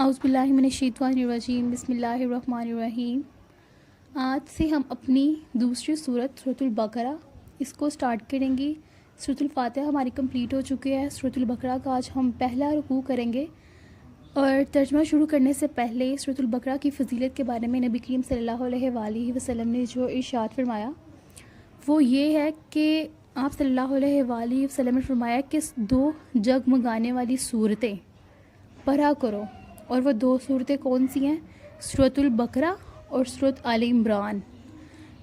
اعوذ باللہ من الشیطان الرجیم، بسم اللہ الرحمن الرحیم۔ آج سے ہم اپنی دوسری سورت سورۃ البقرہ اس کو سٹارٹ کریں گے۔ سورۃ الفاتحہ ہماری کمپلیٹ ہو چکی ہے۔ سورۃ البقرہ کا آج ہم پہلا رکوع کریں گے، اور ترجمہ شروع کرنے سے پہلے سورۃ البقرہ کی فضیلت کے بارے میں نبی کریم صلی اللہ علیہ وآلہ وسلم نے جو ارشاد فرمایا وہ یہ ہے کہ آپ صلی اللہ علیہ وآلہ وسلم نے فرمایا کہ دو جگمگانے والی صورتیں پڑھا کرو، اور وہ دو صورتیں کون سی ہیں؟ سورۃ البقرہ اور سورۃ آل عمران۔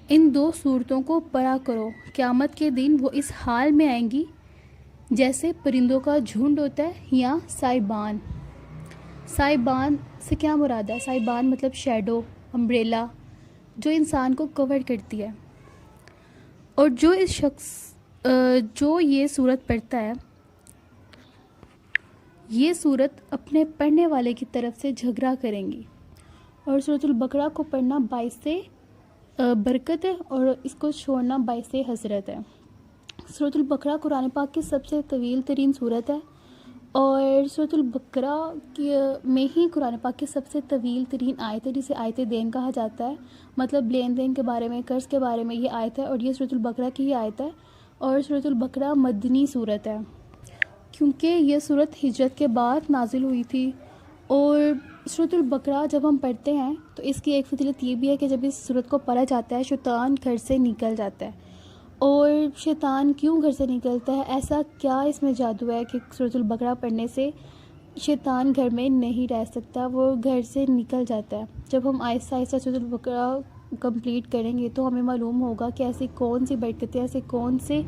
ان دو صورتوں کو پڑھا کرو، قیامت کے دن وہ اس حال میں آئیں گی جیسے پرندوں کا جھنڈ ہوتا ہے یا سائبان۔ سائبان سے کیا مراد ہے؟ سائبان مطلب شیڈو، امبریلا، جو انسان کو کور کرتی ہے۔ اور جو اس شخص جو یہ صورت پڑھتا ہے، یہ صورت اپنے پڑھنے والے کی طرف سے جھگڑا کریں گی۔ اور سورۃ البقرہ کو پڑھنا باعث برکت ہے اور اس کو چھوڑنا باعث حسرت ہے۔ سورۃ البقرہ قرآن پاک کی سب سے طویل ترین صورت ہے، اور سورۃ البقرہ میں ہی قرآن پاک کی سب سے طویل ترین آیت ہے، جسے آیت دین کہا جاتا ہے۔ مطلب لین دین کے بارے میں، قرض کے بارے میں یہ آیت ہے، اور یہ سورۃ البقرہ کی ہی آیت ہے۔ اور سورۃ البقرہ مدنی صورت ہے، کیونکہ یہ صورت ہجرت کے بعد نازل ہوئی تھی۔ اور سورۃ البقرہ جب ہم پڑھتے ہیں تو اس کی ایک فضیلت یہ بھی ہے کہ جب اس صورت کو پڑھا جاتا ہے شیطان گھر سے نکل جاتا ہے۔ اور شیطان کیوں گھر سے نکلتا ہے؟ ایسا کیا اس میں جادو ہے کہ سورۃ البقرہ پڑھنے سے شیطان گھر میں نہیں رہ سکتا، وہ گھر سے نکل جاتا ہے؟ جب ہم آہستہ آہستہ سورۃ البقرہ کمپلیٹ کریں گے تو ہمیں معلوم ہوگا کہ ایسی کون سی برکتیں، ایسے کون سے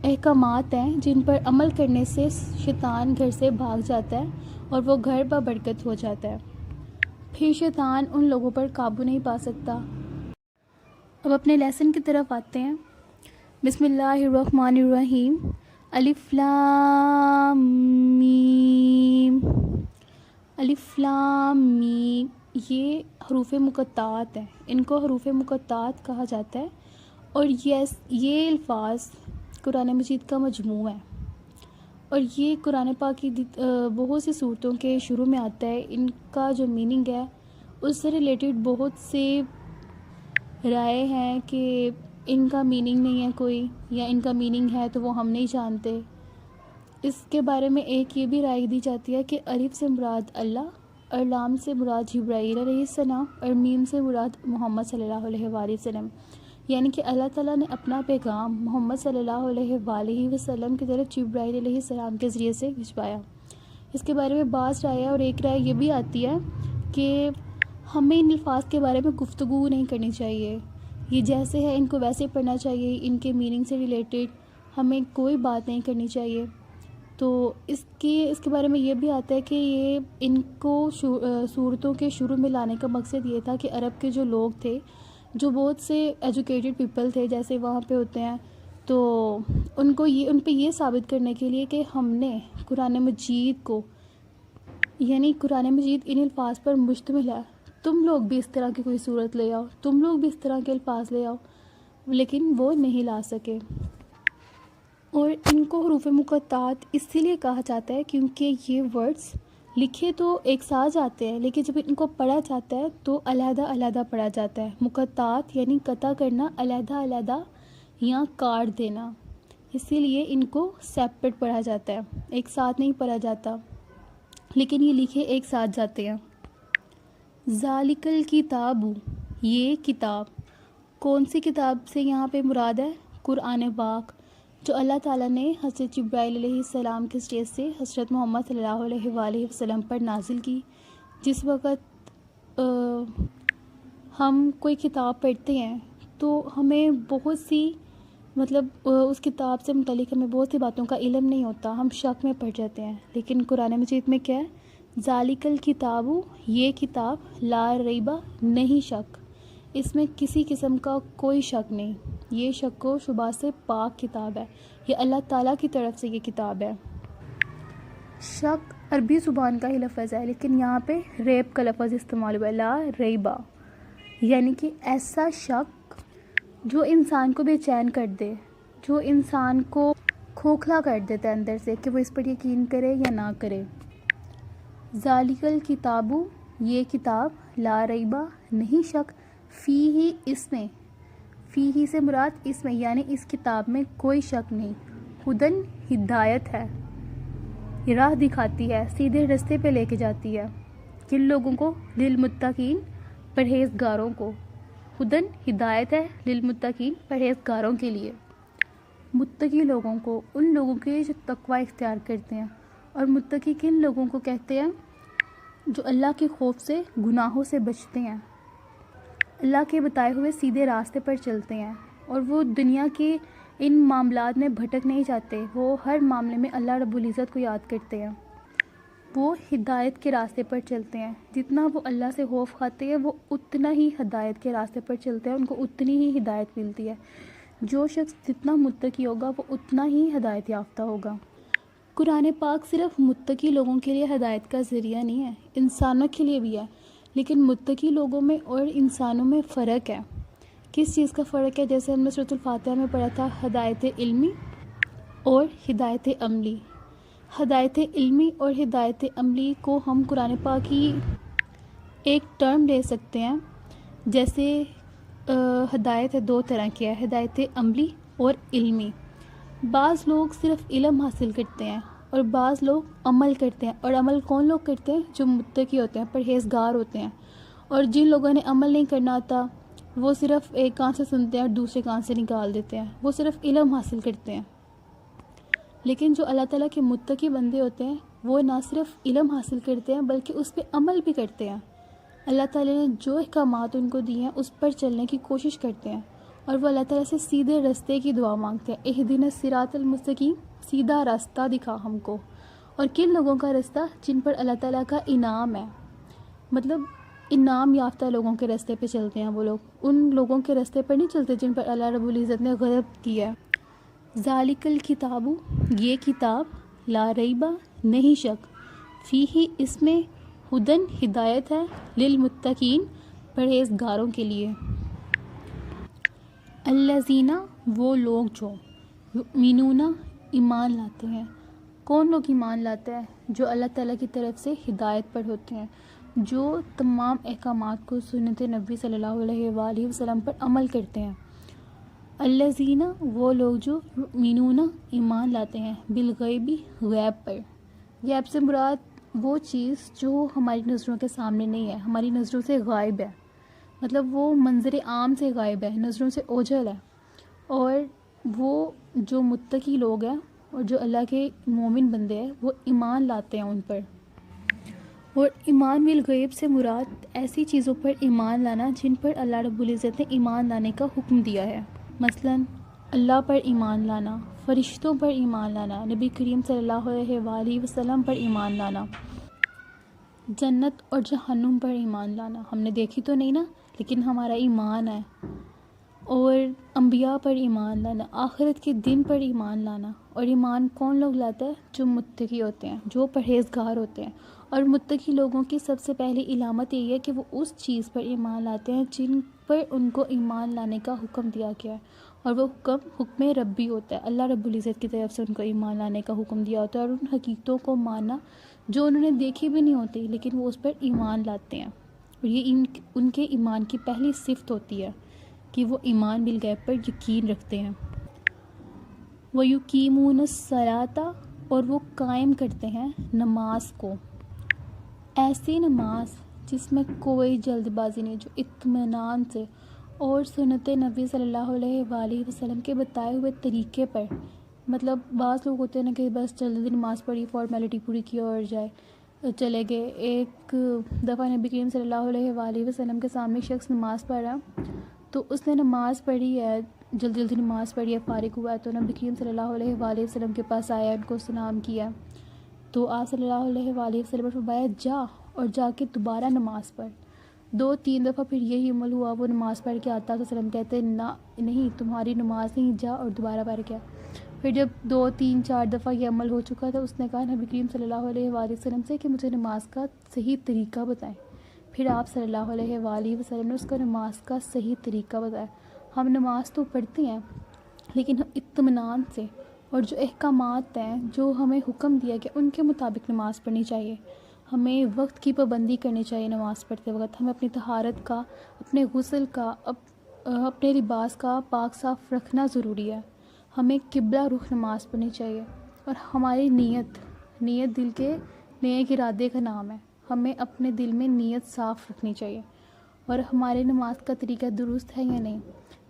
احکامات ہیں جن پر عمل کرنے سے شیطان گھر سے بھاگ جاتا ہے اور وہ گھر ببرکت ہو جاتا ہے، پھر شیطان ان لوگوں پر قابو نہیں پا سکتا۔ اب اپنے لیسن کی طرف آتے ہیں۔ بسم اللہ الرحمن الرحیم۔ الف لام میم۔ الف لام میم، یہ حروف مقطعات ہیں، ان کو حروف مقطعات کہا جاتا ہے۔ اور یہ الفاظ قرآن مجید کا مجموعہ ہے، اور یہ قرآن پاک کی بہت سی صورتوں کے شروع میں آتا ہے۔ ان کا جو میننگ ہے اس سے ریلیٹڈ بہت سے رائے ہیں کہ ان کا میننگ نہیں ہے کوئی، یا ان کا میننگ ہے تو وہ ہم نہیں جانتے۔ اس کے بارے میں ایک یہ بھی رائے دی جاتی ہے کہ الف سے مراد اللہ، اور لام سے مراد جبرائیل علیہ السلام، اور میم سے مراد محمد صلی اللہ علیہ وآلہ وسلم، یعنی کہ اللہ تعالیٰ نے اپنا پیغام محمد صلی اللہ علیہ وآلہ وسلم کی طرف جبرائیل علیہ السلام کے ذریعے سے بھجوایا۔ اس کے بارے میں بعض رائے، اور ایک رائے یہ بھی آتی ہے کہ ہمیں ان الفاظ کے بارے میں گفتگو نہیں کرنی چاہیے، یہ جیسے ہے ان کو ویسے پڑھنا چاہیے، ان کے میننگ سے ریلیٹڈ ہمیں کوئی بات نہیں کرنی چاہیے۔ تو اس کے بارے میں یہ بھی آتا ہے کہ یہ ان کو صورتوں کے شروع میں لانے کا مقصد یہ تھا کہ عرب کے جو لوگ تھے، جو بہت سے ایجوکیٹڈ پیپل تھے جیسے وہاں پہ ہوتے ہیں، تو ان پہ یہ ثابت کرنے کے لیے کہ ہم نے قرآن مجید کو، یعنی قرآن مجید ان الفاظ پر مشتمل ہے، تم لوگ بھی اس طرح کی کوئی صورت لے آؤ، تم لوگ بھی اس طرح کے الفاظ لے آؤ، لیکن وہ نہیں لا سکے۔ اور ان کو حروف مقطعات اسی لیے کہا جاتا ہے کیونکہ یہ ورڈز لکھے تو ایک ساتھ جاتے ہیں، لیکن جب ان کو پڑھا جاتا ہے تو علیحدہ علیحدہ پڑھا جاتا ہے۔ مقطعات یعنی قطع کرنا، علیحدہ علیحدہ یا کاٹ دینا، اسی لیے ان کو سیپریٹ پڑھا جاتا ہے، ایک ساتھ نہیں پڑھا جاتا، لیکن یہ لکھے ایک ساتھ جاتے ہیں۔ ذالک الکتاب، یہ کتاب، کون سی کتاب سے یہاں پہ مراد ہے؟ قرآن پاک، جو اللہ تعالیٰ نے حضرت جبرائیل علیہ السلام کے ذریعے سے حضرت محمد صلی اللہ علیہ وآلہ وسلم پر نازل کی۔ جس وقت ہم کوئی کتاب پڑھتے ہیں تو ہمیں بہت سی اس کتاب سے متعلق ہمیں بہت سی باتوں کا علم نہیں ہوتا، ہم شک میں پڑ جاتے ہیں۔ لیکن قرآن مجید میں کیا ہے؟ ذالک الکتاب، یہ کتاب لا ریبہ، نہیں شک، اس میں کسی قسم کا کوئی شک نہیں، یہ شک و شبہ سے پاک کتاب ہے، یہ اللہ تعالیٰ کی طرف سے یہ کتاب ہے۔ شک عربی زبان کا ہی لفظ ہے، لیکن یہاں پہ ریب کا لفظ استعمال ہوا ہے، لا ریبہ، یعنی کہ ایسا شک جو انسان کو بے چین کر دے، جو انسان کو کھوکھلا کر دیتا ہے اندر سے کہ وہ اس پر یقین کرے یا نہ کرے۔ ذالک الکتاب، یہ کتاب، لا ریبہ نہیں شک، فی ہی اس میں، فی ہی سے مراد اس میں یعنی اس کتاب میں کوئی شک نہیں، ہدن ہدایت ہے، راہ دکھاتی ہے، سیدھے رستے پہ لے کے جاتی ہے، کن لوگوں کو؟ للمتقین، پرہیزگاروں کو، ہدن ہدایت ہے، للمتقین پرہیزگاروں کے لیے، متقی لوگوں کو، ان لوگوں کے جو تقوی اختیار کرتے ہیں۔ اور متقی کن لوگوں کو کہتے ہیں؟ جو اللہ کے خوف سے، گناہوں سے بچتے ہیں، اللہ کے بتائے ہوئے سیدھے راستے پر چلتے ہیں، اور وہ دنیا کے ان معاملات میں بھٹک نہیں جاتے، وہ ہر معاملے میں اللہ رب العزت کو یاد کرتے ہیں، وہ ہدایت کے راستے پر چلتے ہیں، جتنا وہ اللہ سے خوف کھاتے ہیں وہ اتنا ہی ہدایت کے راستے پر چلتے ہیں، ان کو اتنی ہی ہدایت ملتی ہے۔ جو شخص جتنا متقی ہوگا وہ اتنا ہی ہدایت یافتہ ہوگا۔ قرآن پاک صرف متقی لوگوں کے لیے ہدایت کا ذریعہ نہیں ہے، انسانوں کے لیے بھی ہے، لیکن متقی لوگوں میں اور انسانوں میں فرق ہے۔ کس چیز کا فرق ہے؟ جیسے ہم نے سورۃ الفاتحہ میں پڑھا تھا، ہدایت علمی اور ہدایت عملی۔ ہدایت علمی اور ہدایت عملی کو ہم قرآن پاک کی ایک ٹرم لے سکتے ہیں، جیسے ہدایت دو طرح کی ہے، ہدایت عملی اور علمی۔ بعض لوگ صرف علم حاصل کرتے ہیں اور بعض لوگ عمل کرتے ہیں، اور عمل کون لوگ کرتے ہیں؟ جو متقی ہوتے ہیں، پرہیزگار ہوتے ہیں۔ اور جن لوگوں نے عمل نہیں کرنا آتا وہ صرف ایک کان سے سنتے ہیں اور دوسرے کان سے نکال دیتے ہیں، وہ صرف علم حاصل کرتے ہیں۔ لیکن جو اللہ تعالیٰ کے متقی بندے ہوتے ہیں وہ نہ صرف علم حاصل کرتے ہیں بلکہ اس پہ عمل بھی کرتے ہیں، اللہ تعالیٰ نے جو احکامات ان کو دیے ہیں اس پر چلنے کی کوشش کرتے ہیں، اور وہ اللہ تعالیٰ سے سیدھے راستے کی دعا مانگتے ہیں، اہدنا الصراط المستقیم، سیدھا راستہ دکھا ہم کو۔ اور کن لوگوں کا راستہ؟ جن پر اللہ تعالیٰ کا انعام ہے، مطلب انعام یافتہ لوگوں کے راستے پہ چلتے ہیں وہ لوگ، ان لوگوں کے راستے پر نہیں چلتے جن پر اللہ رب العزت نے غضب کیا ہے۔ ذالک الکتاب، یہ کتاب، لا ریبہ نہیں شک، فی ہی اس میں، ہدن ہدایت ہے، للمتقین پرہیزگاروں کے لیے، الذین وہ لوگ جو، یؤمنون ایمان لاتے ہیں۔ کون لوگ ایمان لاتے ہیں؟ جو اللہ تعالیٰ کی طرف سے ہدایت پر ہوتے ہیں، جو تمام احکامات کو سنت نبی صلی اللہ علیہ وآلہ وسلم پر عمل کرتے ہیں۔ الذین وہ لوگ جو، یؤمنون ایمان لاتے ہیں، بالغیب غیب پر۔ غیب سے مراد وہ چیز جو ہماری نظروں کے سامنے نہیں ہے، ہماری نظروں سے غائب ہے، مطلب وہ منظر عام سے غائب ہے، نظروں سے اوجھل ہے۔ اور وہ جو متقی لوگ ہیں اور جو اللہ کے مومن بندے ہیں وہ ایمان لاتے ہیں ان پر۔ اور ایمان بالغیب سے مراد ایسی چیزوں پر ایمان لانا جن پر اللہ رب العزت نے ایمان لانے کا حکم دیا ہے، مثلا اللہ پر ایمان لانا، فرشتوں پر ایمان لانا، نبی کریم صلی اللہ علیہ وآلہ وسلم پر ایمان لانا، جنت اور جہنم پر ایمان لانا۔ ہم نے دیکھی تو نہیں نا، لیکن ہمارا ایمان ہے۔ اور انبیاء پر ایمان لانا، آخرت کے دن پر ایمان لانا۔ اور ایمان کون لوگ لاتا ہے؟ جو متقی ہوتے ہیں، جو پرہیزگار ہوتے ہیں۔ اور متقی لوگوں کی سب سے پہلی علامت یہ ہے کہ وہ اس چیز پر ایمان لاتے ہیں جن پر ان کو ایمان لانے کا حکم دیا گیا ہے، اور وہ حکم ربی ہوتا ہے، اللہ رب العزت کی طرف سے ان کو ایمان لانے کا حکم دیا ہوتا ہے، اور ان حقیقتوں کو ماننا جو انہوں نے دیکھی بھی نہیں ہوتی لیکن وہ اس پر ایمان لاتے ہیں۔ اور یہ ان کے ایمان کی پہلی صفت ہوتی ہے کہ وہ ایمان بالغیب پر یقین رکھتے ہیں۔ وَيُقِيمُونَ الصَّلَاةَ، اور وہ قائم کرتے ہیں نماز کو، ایسی نماز جس میں کوئی جلد بازی نہیں، جو اطمینان سے اور سنت نبی صلی اللہ علیہ وآلہ وسلم کے بتائے ہوئے طریقے پر، مطلب بعض لوگ ہوتے ہیں نا کہ بس جلدی نماز پڑھی، فارمیلٹی پوری کی اور جائے چلے گئے۔ ایک دفعہ نبی کریم صلی اللہ علیہ وآلہ وسلم کے سامنے شخص نماز پڑھ رہا، تو اس نے نماز پڑھی ہے، جلدی نماز پڑھی ہے، فارغ ہوا ہے، تو نبی کریم صلی اللہ علیہ وآلہ وسلم کے پاس آیا، ان کو سلام کیا، تو آپ صلی اللہ علیہ وآلہ وسلم نے فرمایا جا اور جا کے دوبارہ نماز پڑھ۔ 2-3 دفعہ پھر یہی عمل ہوا، وہ نماز پڑھ کے آتا تو وسلم کہتے نہیں تمہاری نماز نہیں، جا اور دوبارہ پڑھ کے آ۔ پھر جب 2-3-4 دفعہ یہ عمل ہو چکا تھا، اس نے کہا نبی کریم صلی اللہ علیہ وآلہ وسلم سے کہ مجھے نماز کا صحیح طریقہ بتائیں۔ پھر آپ صلی اللہ علیہ وآلہ وسلم نے اس کو نماز کا صحیح طریقہ بتایا۔ ہم نماز تو پڑھتے ہیں لیکن ہم اطمینان سے، اور جو احکامات ہیں جو ہمیں حکم دیا کہ ان کے مطابق نماز پڑھنی چاہیے، ہمیں وقت کی پابندی کرنی چاہیے نماز پڑھتے وقت. ہمیں اپنی طہارت کا، اپنے غسل کا، اپنے لباس کا پاک صاف رکھنا ضروری ہے. ہمیں قبلہ رخ نماز پڑھنی چاہیے. اور ہماری نیت دل کے نیک ارادے کا نام ہے. ہمیں اپنے دل میں نیت صاف رکھنی چاہیے. اور ہمارے نماز کا طریقہ درست ہے یا نہیں.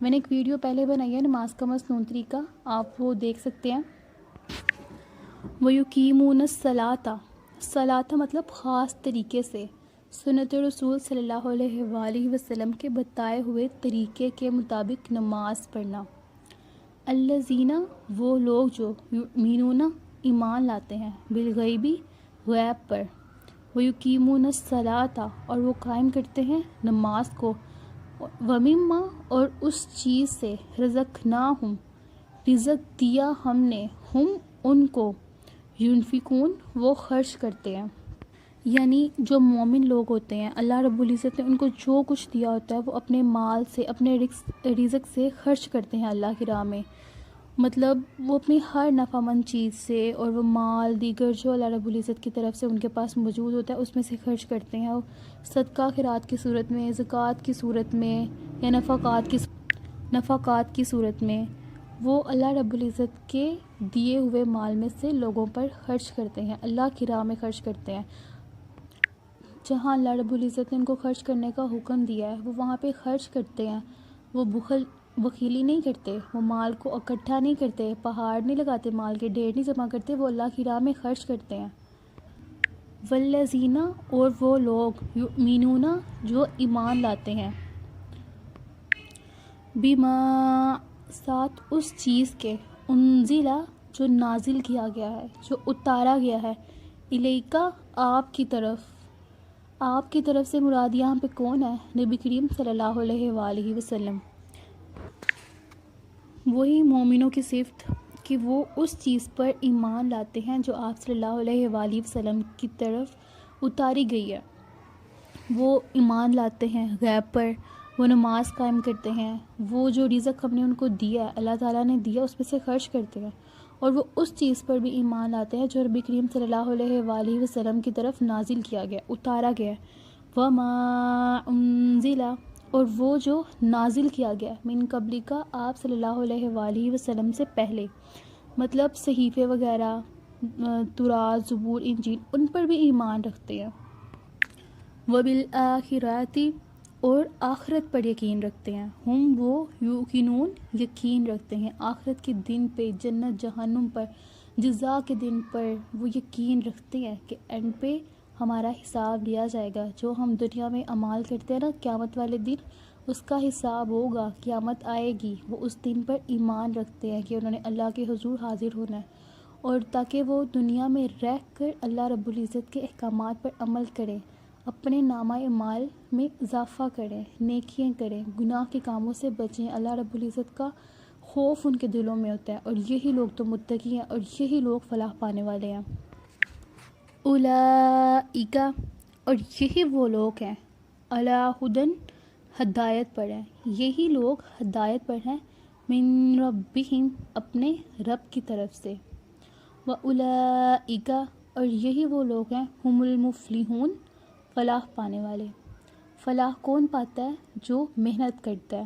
میں نے ایک ویڈیو پہلے بنائی ہے نماز کا مسنون طریقہ، آپ وہ دیکھ سکتے ہیں. وَيُقِيمُونَ الصَّلَاةَ، صلاۃ مطلب خاص طریقے سے، سنت رسول صلی اللہ علیہ وآلہ وسلم کے بتائے ہوئے طریقے کے مطابق نماز پڑھنا. الذین، وہ لوگ جو یؤمنون، ایمان لاتے ہیں، بالغیب، غیب پر، وَيُقِيمُونَ الصَّلَاةَ، اور وہ قائم کرتے ہیں نماز کو، وَمِمَّا، اور اس چیز سے، رزقناہم، رزق دیا ہم نے، ہم ان کو، ينفقون، وہ خرچ کرتے ہیں. یعنی جو مومن لوگ ہوتے ہیں، اللہ رب العزت نے ان کو جو کچھ دیا ہوتا ہے وہ اپنے مال سے، اپنے رزق سے خرچ کرتے ہیں اللہ کی راہ میں. مطلب وہ اپنی ہر نفع مند چیز سے، اور وہ مال دیگر جو اللہ رب العزت کی طرف سے ان کے پاس موجود ہوتا ہے اس میں سے خرچ کرتے ہیں. اور صدقہ خیرات کی صورت میں، زکوٰۃ کی صورت میں، یا نفقات کی صورت میں وہ اللہ رب العزت کے دیے ہوئے مال میں سے لوگوں پر خرچ کرتے ہیں، اللہ کی راہ میں خرچ کرتے ہیں. جہاں اللہ رب العزت نے ان کو خرچ کرنے کا حکم دیا ہے وہ وہاں پہ خرچ کرتے ہیں. وہ بخیلی نہیں کرتے، وہ مال کو اکٹھا نہیں کرتے، پہاڑ نہیں لگاتے، مال کے ڈھیر نہیں جمع کرتے، وہ اللہ کی راہ میں خرچ کرتے ہیں. والذین، اور وہ لوگ، یؤمنون، جو ایمان لاتے ہیں، بما، ساتھ اس چیز کے، انزلہ، جو نازل کیا گیا ہے، جو اتارا گیا ہے، الیکا، آپ کی طرف سے مراد یہاں پہ کون ہے؟ نبی کریم صلی اللہ علیہ وآلہ وسلم. وہی مومنوں کی صفت کہ وہ اس چیز پر ایمان لاتے ہیں جو آپ صلی اللہ علیہ وآلہ وسلم کی طرف اتاری گئی ہے. وہ ایمان لاتے ہیں غیب پر، وہ نماز قائم کرتے ہیں، وہ جو رزق ہم نے ان کو دیا ہے، اللہ تعالیٰ نے دیا، اس میں سے خرچ کرتے ہیں. اور وہ اس چیز پر بھی ایمان لاتے ہیں جو نبی کریم صلی اللہ علیہ وآلہ وسلم کی طرف نازل کیا گیا، اتارا گیا. وما انزل، اور وہ جو نازل کیا گیا، من قبل کا، آپ صلی اللہ علیہ وآلہ وسلم سے پہلے، مطلب صحیفے وغیرہ، تورات، زبور، انجیل، ان پر بھی ایمان رکھتے ہیں. وبالآخرۃ، اور آخرت پر یقین رکھتے ہیں. ہم، وہ، یوقنون، یقین رکھتے ہیں آخرت کے دن پہ، جنت جہنم پر، جزا کے دن پر. وہ یقین رکھتے ہیں کہ اینڈ پہ ہمارا حساب لیا جائے گا. جو ہم دنیا میں اعمال کرتے ہیں نا، قیامت والے دن اس کا حساب ہوگا، قیامت آئے گی. وہ اس دن پر ایمان رکھتے ہیں کہ انہوں نے اللہ کے حضور حاضر ہونا ہے، اور تاکہ وہ دنیا میں رہ کر اللہ رب العزت کے احکامات پر عمل کریں، اپنے نامہ اعمال میں اضافہ کریں، نیکیاں کریں، گناہ کے کاموں سے بچیں. اللہ رب العزت کا خوف ان کے دلوں میں ہوتا ہے، اور یہی لوگ تو متقی ہیں، اور یہی لوگ فلاح پانے والے ہیں. اولئک، اور یہی وہ لوگ ہیں، علی ھدی، ہدایت پر ہیں، یہی لوگ ہدایت پر ہیں، من ربہم، اپنے رب کی طرف سے. واولئک، اور یہی وہ لوگ ہیں، ھم المفلحون، فلاح پانے والے. فلاح کون پاتا ہے؟ جو محنت کرتا ہے.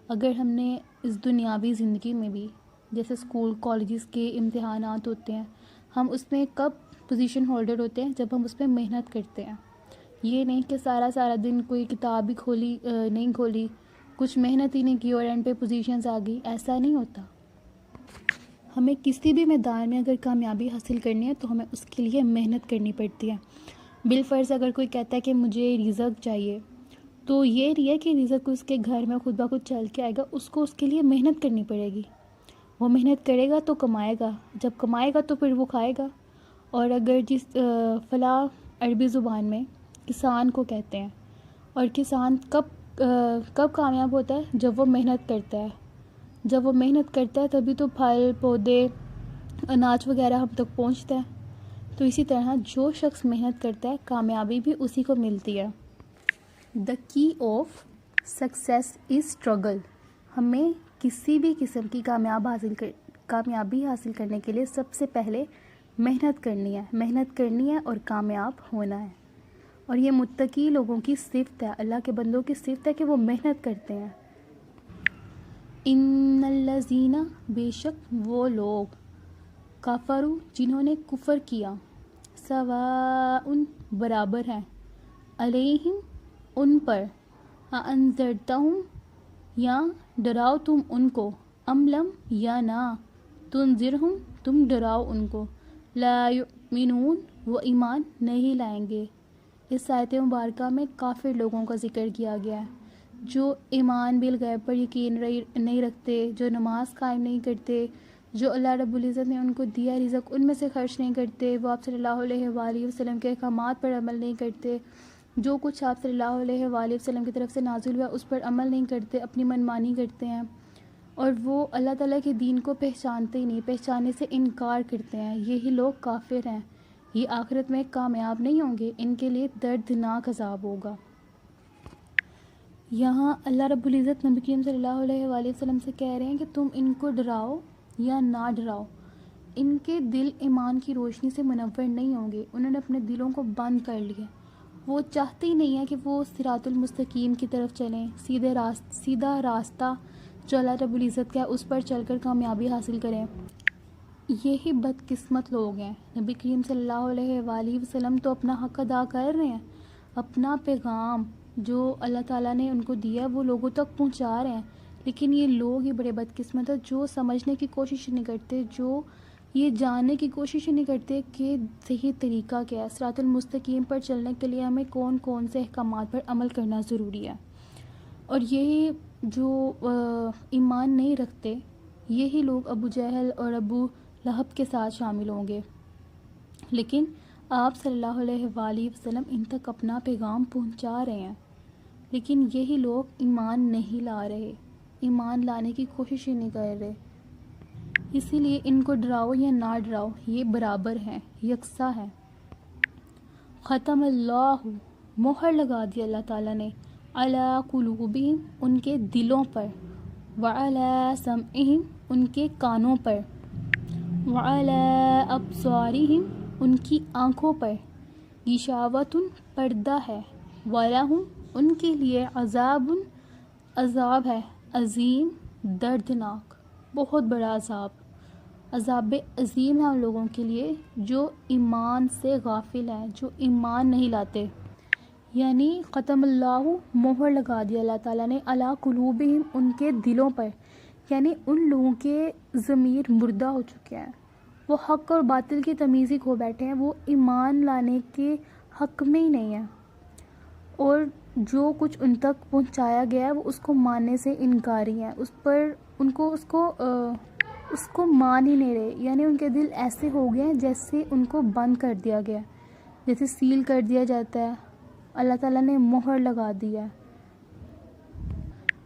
اگر ہم نے اس دنیاوی زندگی میں بھی، جیسے اسکول کالجز کے امتحانات ہوتے ہیں، ہم اس میں کب پوزیشن ہولڈر ہوتے ہیں؟ جب ہم اس میں محنت کرتے ہیں. یہ نہیں کہ سارا دن کوئی کتاب ہی نہیں کھولی، کچھ محنت ہی نہیں کی اور اینڈ پہ پوزیشنز آ گئی. ایسا نہیں ہوتا. ہمیں کسی بھی میدان میں اگر کامیابی حاصل کرنی ہے تو ہمیں اس کے لیے محنت کرنی پڑتی ہے. بالفرض اگر کوئی کہتا ہے کہ مجھے رزق چاہیے، تو یہ نہیں ہے کہ رزق اس کے گھر میں خود بخود چل کے آئے گا، اس کو اس کے لیے محنت کرنی پڑے گی. وہ محنت کرے گا تو کمائے گا، جب کمائے گا تو پھر وہ کھائے گا. اور اگر فلاح عربی زبان میں کسان کو کہتے ہیں، اور کسان کب کامیاب ہوتا ہے؟ جب وہ محنت کرتا ہے. جب وہ محنت کرتا ہے تبھی تو پھل پودے اناج وغیرہ ہم تک پہنچتا ہے. تو اسی طرح جو شخص محنت کرتا ہے کامیابی بھی اسی کو ملتی ہے. دا کی آف سکسیس از اسٹرگل. ہمیں کسی بھی قسم کی کامیابی حاصل کرنے کے لیے سب سے پہلے محنت کرنی ہے اور کامیاب ہونا ہے۔ اور یہ متقی لوگوں کی صفت ہے، اللہ کے بندوں کی صفت ہے کہ وہ محنت کرتے ہیں۔ ان الذین، بے شک وہ لوگ، کفروا، جنہوں نے کفر کیا، سواء، برابر ہیں، علیہم، ان پر، انذرتہم، یا ڈراؤ تم ان کو، ام لم، یا نہ، تنذرہم، تم ڈراؤ ان کو، لا یؤمنون، وہ ایمان نہیں لائیں گے۔ اس آیت مبارکہ میں کافر لوگوں کا ذکر کیا گیا ہے، جو ایمان بالغیب پر یقین نہیں رکھتے، جو نماز قائم نہیں کرتے، جو اللہ رب العزت نے ان کو دیا رزق ان میں سے خرچ نہیں کرتے، وہ آپ صلی اللہ علیہ وآلہ وسلم کے احکامات پر عمل نہیں کرتے، جو کچھ آپ صلی اللہ علیہ وآلہ وسلم کی طرف سے نازل ہوا اس پر عمل نہیں کرتے، اپنی منمانی کرتے ہیں، اور وہ اللہ تعالیٰ کے دین کو پہچانتے ہی نہیں، پہچاننے سے انکار کرتے ہیں، یہی لوگ کافر ہیں۔ یہ آخرت میں کامیاب نہیں ہوں گے، ان کے لیے دردناک عذاب ہوگا۔ یہاں اللہ رب العزت نبی کریم صلی اللہ علیہ وآلہ وسلم سے کہہ رہے ہیں کہ تم ان کو ڈراؤ یا نہ ڈراؤ، ان کے دل ایمان کی روشنی سے منور نہیں ہوں گے، انہوں نے اپنے دلوں کو بند کر لیا، وہ چاہتے ہی نہیں ہیں کہ وہ صراط المستقیم کی طرف چلیں، سیدھا راستہ جو اللہ رب العزت کا ہے اس پر چل کر کامیابی حاصل کریں۔ یہی بدقسمت لوگ ہیں۔ نبی کریم صلی اللہ علیہ وآلہ وسلم تو اپنا حق ادا کر رہے ہیں، اپنا پیغام جو اللہ تعالیٰ نے ان کو دیا وہ لوگوں تک پہنچا رہے ہیں، لیکن یہ لوگ ہی بڑے بدقسمت ہیں جو سمجھنے کی کوشش نہیں کرتے، جو یہ جاننے کی کوشش نہیں کرتے کہ صحیح طریقہ کیا ہے، صراط المستقیم پر چلنے کے لیے ہمیں کون کون سے احکامات پر عمل کرنا ضروری ہے۔ اور یہی جو ایمان نہیں رکھتے، یہی لوگ ابو جہل اور ابو لہب کے ساتھ شامل ہوں گے، لیکن آپ صلی اللہ علیہ وآلہ وسلم ان تک اپنا پیغام پہنچا رہے ہیں، لیکن یہی لوگ ایمان نہیں لا رہے، ایمان لانے کی کوشش ہی نہیں کر رہے۔ اسی لیے ان کو ڈراؤ یا نہ ڈراؤ، یہ برابر ہیں، یکساں ہیں۔ ختم اللہ، مہر لگا دی اللہ تعالیٰ نے، علی قلوبہم، ان کے دلوں پر، وعلی سمعہم، ان کے کانوں پر، وعلی ابصارہم، ان کی آنکھوں پر، غشاوۃ، پردہ ہے، ولہم، ان کے لیے عذاب، عذاب ہے، عظیم، دردناک، بہت بڑا عذاب عظیم ہے ان لوگوں کے لیے جو ایمان سے غافل ہیں، جو ایمان نہیں لاتے۔ یعنی ختم اللہ، مہر لگا دیا اللہ تعالیٰ نے، علی قلوبہم، ان کے دلوں پر، یعنی ان لوگوں کے ضمیر مردہ ہو چکے ہیں، وہ حق اور باطل کی تمیز ہی کھو بیٹھے ہیں، وہ ایمان لانے کے حق میں ہی نہیں ہیں، اور جو کچھ ان تک پہنچایا گیا ہے وہ اس کو ماننے سے انکاری ہیں، اس پر ان کو اس کو مان ہی نہیں رہے، یعنی ان کے دل ایسے ہو گئے ہیں جیسے ان کو بند کر دیا گیا، جیسے سیل کر دیا جاتا ہے، اللہ تعالیٰ نے مہر لگا دیا ہے،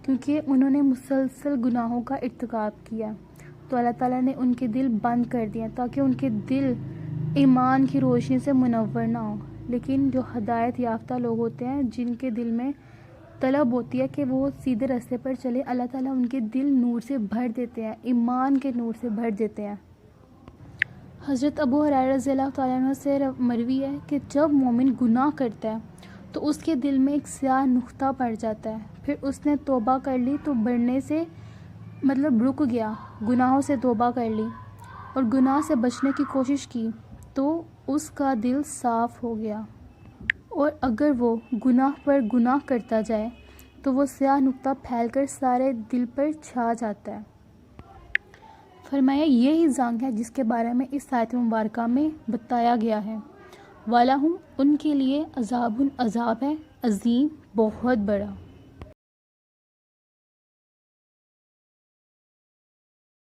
کیونکہ انہوں نے مسلسل گناہوں کا ارتکاب کیا، تو اللہ تعالیٰ نے ان کے دل بند کر دیا تاکہ ان کے دل ایمان کی روشنی سے منور نہ ہوں۔ لیکن جو ہدایت یافتہ لوگ ہوتے ہیں، جن کے دل میں طلب ہوتی ہے کہ وہ سیدھے راستے پر چلے، اللہ تعالیٰ ان کے دل نور سے بھر دیتے ہیں، ایمان کے نور سے بھر دیتے ہیں۔ حضرت ابو ہریرہ رضی اللہ تعالیٰ عنہ سے مروی ہے کہ جب مومن گناہ کرتا ہے تو اس کے دل میں ایک سیاہ نقطہ پڑ جاتا ہے، پھر اس نے توبہ کر لی تو بڑھنے سے رک گیا، گناہوں سے توبہ کر لی اور گناہ سے بچنے کی کوشش کی تو اس کا دل صاف ہو گیا، اور اگر وہ گناہ پر گناہ کرتا جائے تو وہ سیاہ نقطہ پھیل کر سارے دل پر چھا جاتا ہے۔ فرمایا یہی زنگ ہے جس کے بارے میں اس آیت مبارکہ میں بتایا گیا ہے، وَلَهُمْ، ان کے لیے عذاب ہے، عظیم، بہت بڑا۔